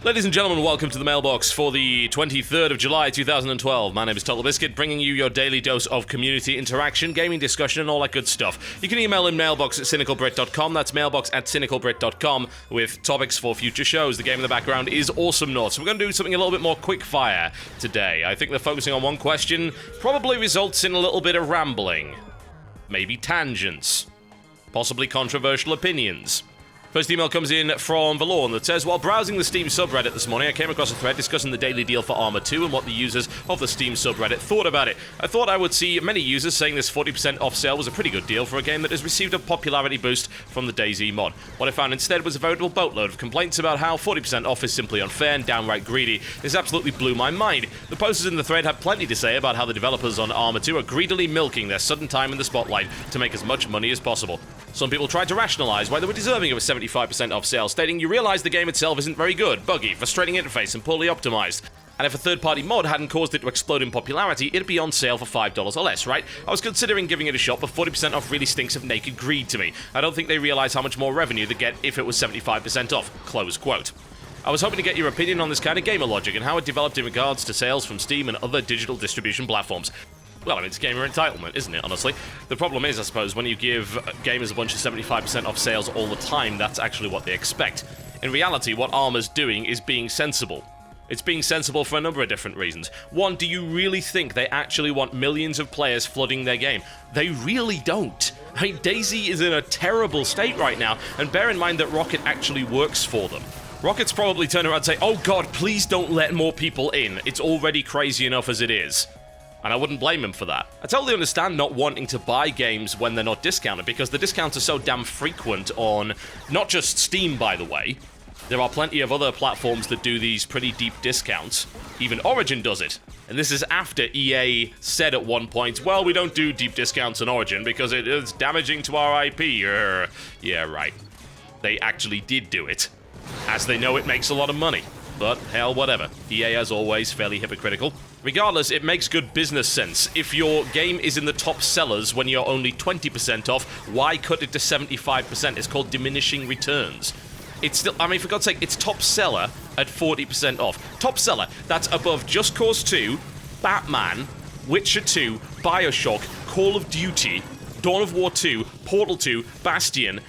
Ladies and gentlemen, welcome to the Mailbox for the 23rd of July 2012. My name is TotalBiscuit, bringing you your daily dose of community interaction, gaming discussion, and all that good stuff. You can email in mailbox at cynicalbrit.com, that's mailbox at cynicalbrit.com, with topics for future shows. The game in the background is Awesome Naught, so we're going to do something a little bit more quick-fire today. I think they're focusing on one question, probably results in a little bit of rambling. Maybe tangents. Possibly controversial opinions. First email comes in from Valorn that says, while browsing the Steam subreddit this morning, I came across a thread discussing the daily deal for Arma 2 and what the users of the Steam subreddit thought about it. I thought I would see many users saying this 40% off sale was a pretty good deal for a game that has received a popularity boost from the DayZ mod. What I found instead was a veritable boatload of complaints about how 40% off is simply unfair and downright greedy. This absolutely blew my mind. The posters in the thread had plenty to say about how the developers on Arma 2 are greedily milking their sudden time in the spotlight to make as much money as possible. Some people tried to rationalize why they were deserving of a 75% off sale, stating you realize the game itself isn't very good, buggy, frustrating interface, and poorly optimized. And if a third-party mod hadn't caused it to explode in popularity, it'd be on sale for $5 or less, right? I was considering giving it a shot, but 40% off really stinks of naked greed to me. I don't think they realize how much more revenue they get if it was 75% off. Close quote. I was hoping to get your opinion on this kind of gamer logic and how it developed in regards to sales from Steam and other digital distribution platforms. Well, I mean, it's gamer entitlement, isn't it, honestly? The problem is, I suppose, when you give gamers a bunch of 75% off sales all the time, that's actually what they expect. In reality, what Arma's doing is being sensible. It's being sensible for a number of different reasons. One, do you really think they actually want millions of players flooding their game? They really don't. I mean, DayZ is in a terrible state right now, and bear in mind that Rocket actually works for them. Rocket's probably turn around and say, oh god, please don't let more people in. It's already crazy enough as it is. And I wouldn't blame him for that. I totally understand not wanting to buy games when they're not discounted, because the discounts are so damn frequent on not just Steam, by the way. There are plenty of other platforms that do these pretty deep discounts. Even Origin does it. And this is after EA said at one point, well, we don't do deep discounts on Origin because it is damaging to our IP. Yeah, right. They actually did do it, as they know it makes a lot of money. But hell, whatever. EA, as always, fairly hypocritical. Regardless, it makes good business sense. If your game is in the top sellers when you're only 20% off, why cut it to 75%? It's called diminishing returns. It's still, I mean, for God's sake, it's top seller at 40% off. Top seller, that's above Just Cause 2, Batman, Witcher 2, Bioshock, Call of Duty, Dawn of War 2, Portal 2, Bastion.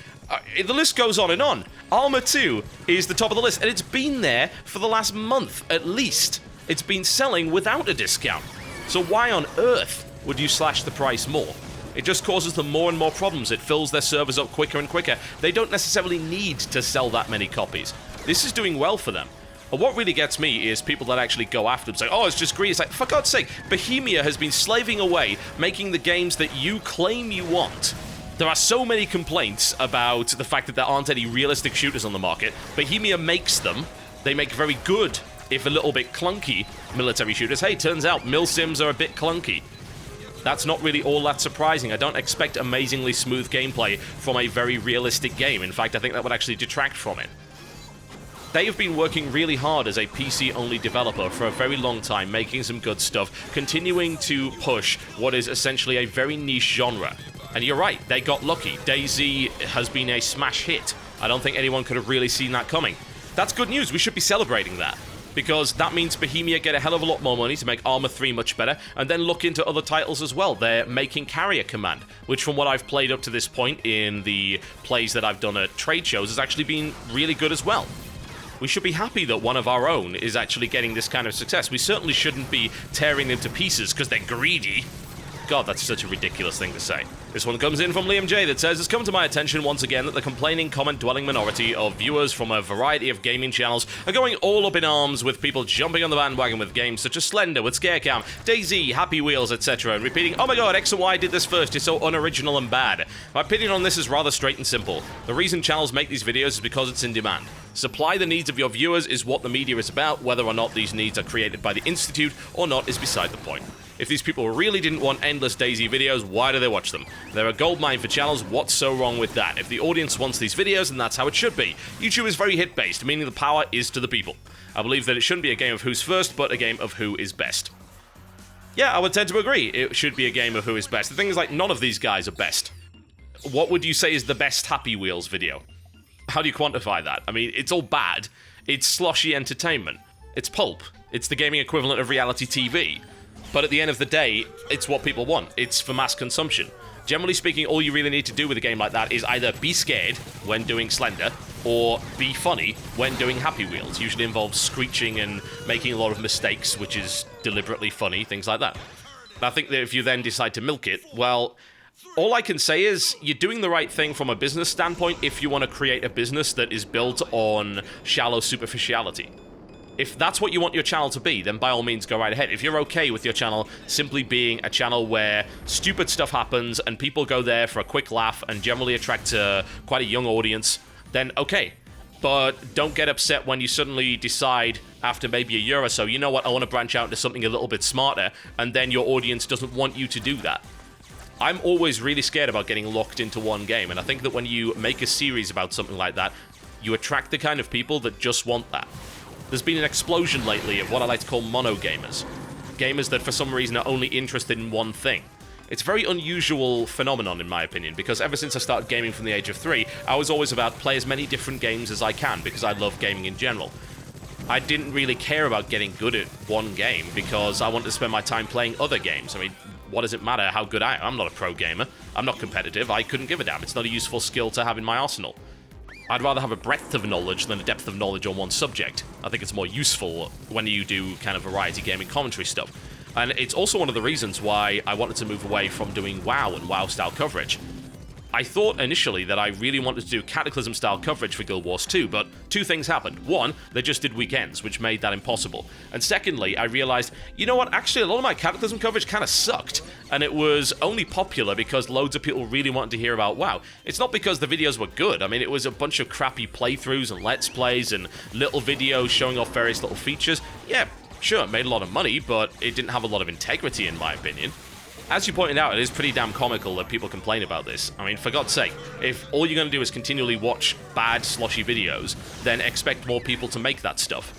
The list goes on and on. Arma 2 is the top of the list, and it's been there for the last month, at least. It's been selling without a discount. So why on earth would you slash the price more? It just causes them more and more problems. It fills their servers up quicker and quicker. They don't necessarily need to sell that many copies. This is doing well for them. But what really gets me is people that actually go after them, say, oh, it's just greed. It's like, for God's sake, Bohemia has been slaving away, making the games that you claim you want. There are so many complaints about the fact that there aren't any realistic shooters on the market. Bohemia makes them. They make very good, if a little bit clunky, military shooters. Hey, turns out milsims are a bit clunky. That's not really all that surprising. I don't expect amazingly smooth gameplay from a very realistic game. In fact, I think that would actually detract from it. They have been working really hard as a PC-only developer for a very long time, making some good stuff, continuing to push what is essentially a very niche genre. And you're right, they got lucky. DayZ has been a smash hit. I don't think anyone could have really seen that coming. That's good news. We should be celebrating that, because that means Bohemia get a hell of a lot more money to make Arma 3 much better, and then look into other titles as well. They're making Carrier Command, which from what I've played up to this point in the plays that I've done at trade shows has actually been really good as well. We should be happy that one of our own is actually getting this kind of success. We certainly shouldn't be tearing them to pieces because they're greedy. God, that's such a ridiculous thing to say. This one comes in from Liam J that says, it's come to my attention once again that the complaining, comment-dwelling minority of viewers from a variety of gaming channels are going all up in arms with people jumping on the bandwagon with games such as Slender, with Scarecam, DayZ, Happy Wheels, etc., and repeating, oh my god, X and Y did this first, it's so unoriginal and bad. My opinion on this is rather straight and simple. The reason channels make these videos is because it's in demand. Supply the needs of your viewers is what the media is about. Whether or not these needs are created by the Institute or not is beside the point. If these people really didn't want endless DayZ videos, why do they watch them? They're a goldmine for channels, what's so wrong with that? If the audience wants these videos, then that's how it should be. YouTube is very hit-based, meaning the power is to the people. I believe that it shouldn't be a game of who's first, but a game of who is best. Yeah, I would tend to agree. It should be a game of who is best. The thing is, like, none of these guys are best. What would you say is the best Happy Wheels video? How do you quantify that? I mean, it's all bad. It's sloshy entertainment. It's pulp. It's the gaming equivalent of reality TV. But at the end of the day, it's what people want. It's for mass consumption. Generally speaking, all you really need to do with a game like that is either be scared when doing Slender, or be funny when doing Happy Wheels. Usually involves screeching and making a lot of mistakes, which is deliberately funny, things like that. And I think that if you then decide to milk it, well, all I can say is you're doing the right thing from a business standpoint if you want to create a business that is built on shallow superficiality. If that's what you want your channel to be, then by all means go right ahead. If you're okay with your channel simply being a channel where stupid stuff happens and people go there for a quick laugh and generally attract quite a young audience, then okay. But don't get upset when you suddenly decide after maybe a year or so, you know what, I want to branch out into something a little bit smarter, and then your audience doesn't want you to do that. I'm always really scared about getting locked into one game, and I think that when you make a series about something like that, you attract the kind of people that just want that. There's been an explosion lately of what I like to call mono gamers. Gamers that for some reason are only interested in one thing. It's a very unusual phenomenon in my opinion, because ever since I started gaming from the age of 3, I was always about play as many different games as I can, because I love gaming in general. I didn't really care about getting good at one game, because I wanted to spend my time playing other games. I mean, what does it matter how good I am? I'm not a pro gamer. I'm not competitive. I couldn't give a damn. It's not a useful skill to have in my arsenal. I'd rather have a breadth of knowledge than a depth of knowledge on one subject. I think it's more useful when you do kind of variety gaming commentary stuff. And it's also one of the reasons why I wanted to move away from doing WoW and WoW-style coverage. I thought initially that I really wanted to do Cataclysm-style coverage for Guild Wars 2, but two things happened. One, they just did weekends, which made that impossible. And secondly, I realized, you know what, actually a lot of my Cataclysm coverage kind of sucked, and it was only popular because loads of people really wanted to hear about WoW. It's not because the videos were good. I mean, it was a bunch of crappy playthroughs and Let's Plays and little videos showing off various little features. Yeah, sure, it made a lot of money, but it didn't have a lot of integrity in my opinion. As you pointed out, it is pretty damn comical that people complain about this. I mean, for God's sake, if all you're going to do is continually watch bad, sloshy videos, then expect more people to make that stuff.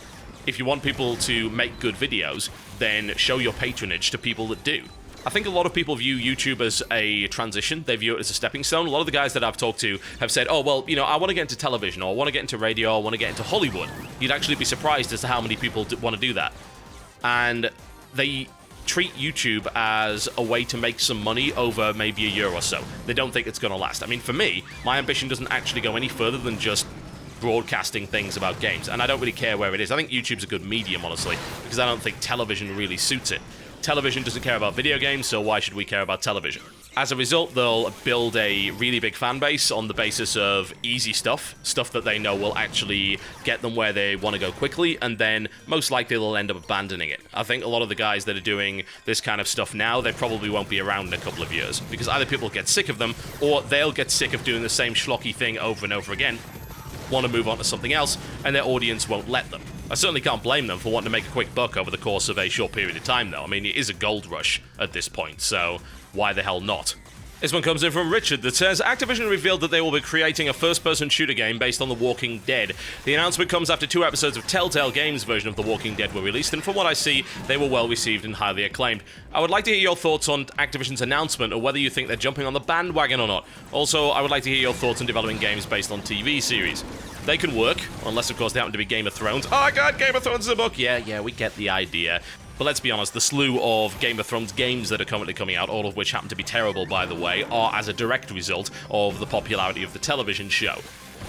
If you want people to make good videos, then show your patronage to people that do. I think a lot of people view YouTube as a transition. They view it as a stepping stone. A lot of the guys that I've talked to have said, oh, well, you know, I want to get into television, or I want to get into radio, or I want to get into Hollywood. You'd actually be surprised as to how many people want to do that. And they treat YouTube as a way to make some money over maybe a year or so. They don't think it's going to last. I mean, for me, my ambition doesn't actually go any further than just broadcasting things about games, and I don't really care where it is. I think YouTube's a good medium, honestly, because I don't think television really suits it. Television doesn't care about video games, so why should we care about television? As a result, they'll build a really big fan base on the basis of easy stuff that they know will actually get them where they want to go quickly, and then most likely they'll end up abandoning it. I think a lot of the guys that are doing this kind of stuff now, they probably won't be around in a couple of years, because either people get sick of them, or they'll get sick of doing the same schlocky thing over and over again, want to move on to something else, and their audience won't let them. I certainly can't blame them for wanting to make a quick buck over the course of a short period of time, though. I mean, it is a gold rush at this point, so why the hell not? This one comes in from Richard that says, Activision revealed that they will be creating a first-person shooter game based on The Walking Dead. The announcement comes after 2 episodes of Telltale Games' version of The Walking Dead were released, and from what I see, they were well received and highly acclaimed. I would like to hear your thoughts on Activision's announcement, or whether you think they're jumping on the bandwagon or not. Also, I would like to hear your thoughts on developing games based on TV series. They can work, unless of course they happen to be Game of Thrones. Oh god, Game of Thrones is a book! Yeah, we get the idea. But let's be honest, the slew of Game of Thrones games that are currently coming out, all of which happen to be terrible, by the way, are as a direct result of the popularity of the television show.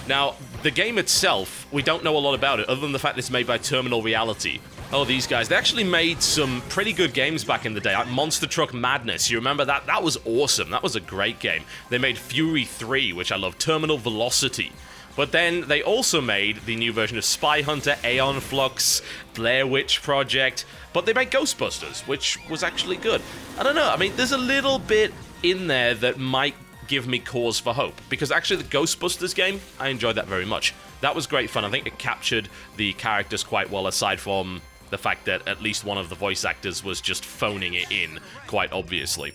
Now, the game itself, we don't know a lot about it, other than the fact that it's made by Terminal Reality. Oh, these guys, they actually made some pretty good games back in the day, like Monster Truck Madness. You remember that? That was awesome. That was a great game. They made Fury 3, which I love, Terminal Velocity. But then they also made the new version of Spy Hunter, Aeon Flux, Blair Witch Project, but they made Ghostbusters, which was actually good. I don't know, I mean, there's a little bit in there that might give me cause for hope, because actually the Ghostbusters game, I enjoyed that very much. That was great fun. I think it captured the characters quite well, aside from the fact that at least one of the voice actors was just phoning it in, quite obviously.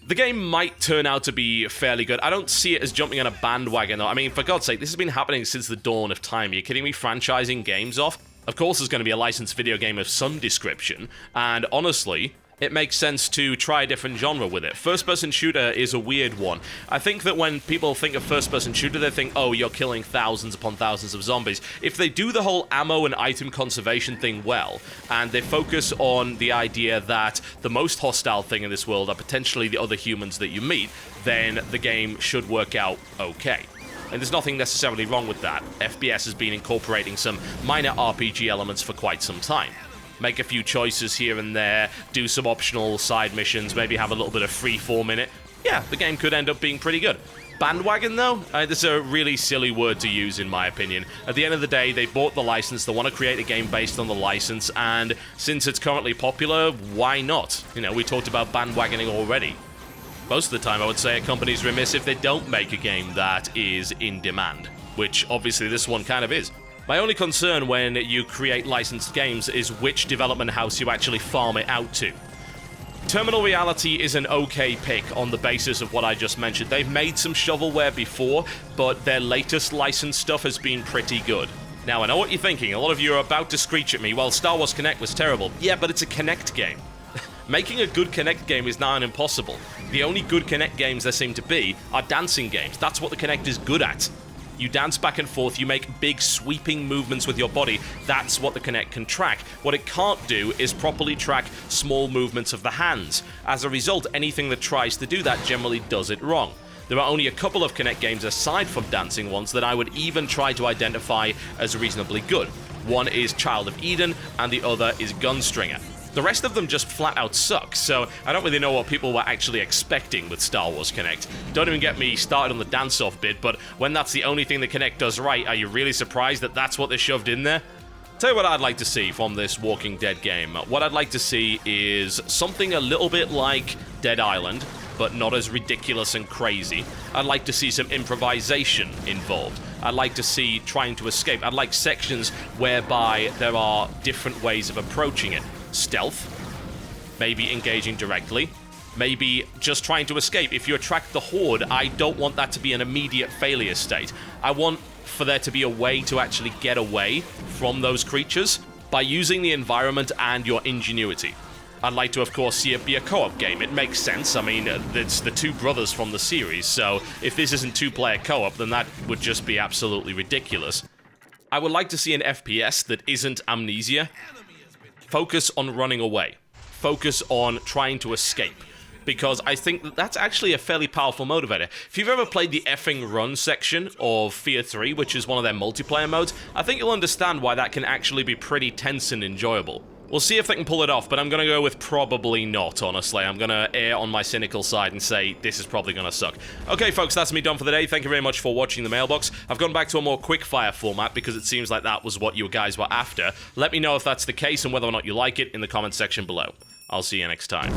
The game might turn out to be fairly good. I don't see it as jumping on a bandwagon, though. I mean, for God's sake, this has been happening since the dawn of time. Are you kidding me? Franchising games off? Of course there's going to be a licensed video game of some description, and honestly, it makes sense to try a different genre with it. First-person shooter is a weird one. I think that when people think of first-person shooter, they think, oh, you're killing thousands upon thousands of zombies. If they do the whole ammo and item conservation thing well, and they focus on the idea that the most hostile thing in this world are potentially the other humans that you meet, then the game should work out okay. And there's nothing necessarily wrong with that. FPS has been incorporating some minor RPG elements for quite some time. Make a few choices here and there, do some optional side missions, maybe have a little bit of freeform in it. Yeah, the game could end up being pretty good. Bandwagon, though? This is a really silly word to use, in my opinion. At the end of the day, they bought the license, they want to create a game based on the license, and since it's currently popular, why not? You know, we talked about bandwagoning already. Most of the time, I would say a company's remiss if they don't make a game that is in demand, which obviously this one kind of is. My only concern when you create licensed games is which development house you actually farm it out to. Terminal Reality is an okay pick on the basis of what I just mentioned. They've made some shovelware before, but their latest licensed stuff has been pretty good. Now, I know what you're thinking. A lot of you are about to screech at me, well, Star Wars Kinect was terrible. Yeah, but it's a Kinect game. Making a good Kinect game is nigh on impossible. The only good Kinect games there seem to be are dancing games. That's what the Kinect is good at. You dance back and forth, you make big sweeping movements with your body. That's what the Kinect can track. What it can't do is properly track small movements of the hands. As a result, anything that tries to do that generally does it wrong. There are only a couple of Kinect games aside from dancing ones that I would even try to identify as reasonably good. One is Child of Eden, and the other is Gunstringer. The rest of them just flat out suck, so I don't really know what people were actually expecting with Star Wars Kinect. Don't even get me started on the dance-off bit, but when that's the only thing the Kinect does right, are you really surprised that that's what they shoved in there? Tell you what I'd like to see from this Walking Dead game. What I'd like to see is something a little bit like Dead Island, but not as ridiculous and crazy. I'd like to see some improvisation involved. I'd like to see trying to escape. I'd like sections whereby there are different ways of approaching it. Stealth, maybe engaging directly, maybe just trying to escape. If you attract the Horde, I don't want that to be an immediate failure state. I want for there to be a way to actually get away from those creatures by using the environment and your ingenuity. I'd like to, of course, see it be a co-op game. It makes sense. I mean, it's the two brothers from the series, so if this isn't two-player co-op, then that would just be absolutely ridiculous. I would like to see an FPS that isn't Amnesia. Focus on running away. Focus on trying to escape. Because I think that that's actually a fairly powerful motivator. If you've ever played the effing run section of Fear 3, which is one of their multiplayer modes, I think you'll understand why that can actually be pretty tense and enjoyable. We'll see if they can pull it off, but I'm gonna go with probably not, honestly. I'm gonna err on my cynical side and say this is probably gonna suck. Okay, folks, that's me done for the day. Thank you very much for watching the Mailbox. I've gone back to a more quick-fire format because it seems like that was what you guys were after. Let me know if that's the case and whether or not you like it in the comment section below. I'll see you next time.